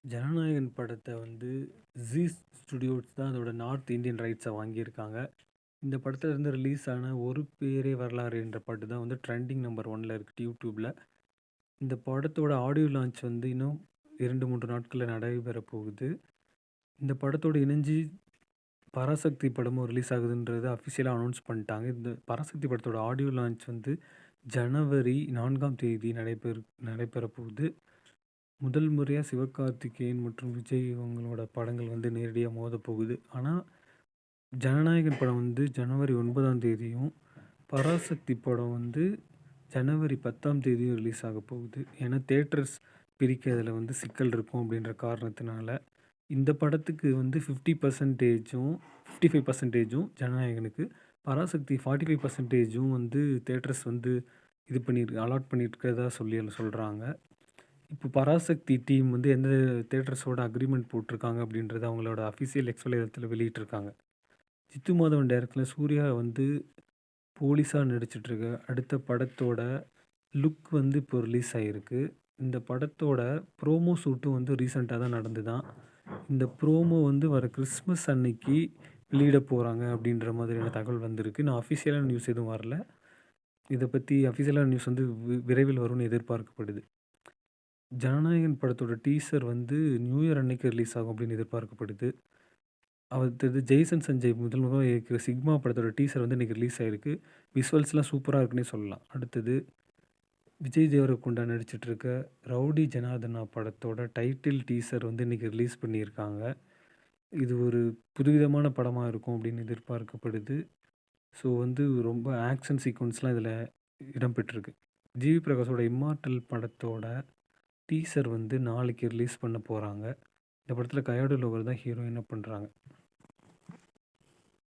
ஜனநாயகன் படத்த வந்து ஜீ ஸ்டுடியோஸ் தான் அதோட நார்த் இந்தியன் ரைட்ஸ வாங்கியிருக்காங்க. இந்த படத்துலருந்து ரிலீஸ் ஆன "ஒரு பேரே வரலாறு" என்ற பாட்டு தான் வந்து ட்ரெண்டிங் நம்பர் 1ல இருக்கு யூடியூப்ல. இந்த படத்தோட ஆடியோ லான்ச் வந்து இன்னும் 2, 3 நாட்கள்ல நடைபெற போகுது. இந்த படத்தோட இணைஞ்சு பராசக்தி படமும் ரிலீஸ் ஆகுதுன்றத அஃபிஷியலா அனௌன்ஸ் பண்ணிட்டாங்க. இந்த பராசக்தி படத்தோட ஆடியோ லான்ச் வந்து ஜனவரி 4ஆம் தேதி நடைபெற போகுது. முதல் முறையா சிவகார்த்திகேயன் மற்றும் விஜய் இவங்களோட படங்கள் வந்து நேரடியா மோதப்போகுது. ஆனா, ஜனநாயகன் படம் வந்து ஜனவரி 9ஆம் தேதியும், பராசக்தி படம் வந்து ஜனவரி 10ஆம் தேதியும் ரிலீஸ் ஆக போகுது. ஏன்னா, தியேட்டர்ஸ் பிரிக்கிறதுல வந்து சிக்கல் இருக்கும் அப்படின்ற காரணத்தினால, இந்த படத்துக்கு வந்து 50%ம் 55%ம் ஜனநாயகனுக்கு, பராசக்தி 45%ம் வந்து தியேட்டர்ஸ் வந்து இது அலாட் பண்ணியிருக்கிறதா சொல்றாங்க. இப்போ பராசக்தி டீம் வந்து எந்த தியேட்டர்ஸோட அக்ரீமெண்ட் போட்டிருக்காங்க அப்படின்றத அவங்களோட அஃபிஷியல் எக்ஸ் வலைதளத்தில வெளியிட்டிருக்காங்க. ஜித்து மாதவன் டைரக்ஷன்ல சூர்யா வந்து போலீஸா நடிச்சிட்டுருக்க அடுத்த படத்தோட லுக் வந்து இப்போ ரிலீஸ் ஆயிருக்கு. இந்த படத்தோட ப்ரோமோ ஷூட்டும் வந்து ரீசென்ட்டா தான் நடந்துதாம். இந்த ப்ரோமோ வந்து வர கிறிஸ்மஸ் அன்னைக்கு வெளியிட போறாங்க அப்படின்ற மாதிரியான தகவல் வந்திருக்கு. நான் அஃபிஷியலான நியூஸ் எதுவும் வரல. இத பத்தி அஃபிஷியலான நியூஸ் வந்து விரைவில் வரும்னு எதிர்பார்க்கப்படுது. ஜனநாயகன் படத்தோட டீசர் வந்து நியூ இயர் அன்னைக்கு ரிலீஸ் ஆகும் அப்படின்னு எதிர்பார்க்கப்படுது. அடுத்தது ஜெய்சன் சஞ்சய் முதல் முதலா இயக்கிய சிக்மா படத்தோட டீசர் வந்து இன்னைக்கு ரிலீஸ் ஆயிருக்கு. விஷுவல்ஸ்லாம் சூப்பரா இருக்குன்னே சொல்லலாம். அடுத்தது விஜய் தேவரக்கொண்டா நடிச்சிட்டு இருக்க ரவுடி ஜனார்தனா படத்தோட டைட்டில் டீசர் வந்து இன்னைக்கு ரிலீஸ் பண்ணியிருக்காங்க. இது ஒரு புதுவிதமான படமா இருக்கும் அப்படின்னு எதிர்பார்க்கப்படுது. ஸோ வந்து ரொம்ப ஆக்ஷன் சீக்வென்ஸ்லாம் இதில இடம்பெற்றிருக்கு. ஜிவி பிரகாஷோட இம்மார்ட்டல் படத்தோட டீசர் வந்து நாளைக்கு ரிலீஸ் பண்ண போறாங்க. இந்த படத்தில கயாடு லோகர் தான் ஹீரோயினா பண்றாங்க.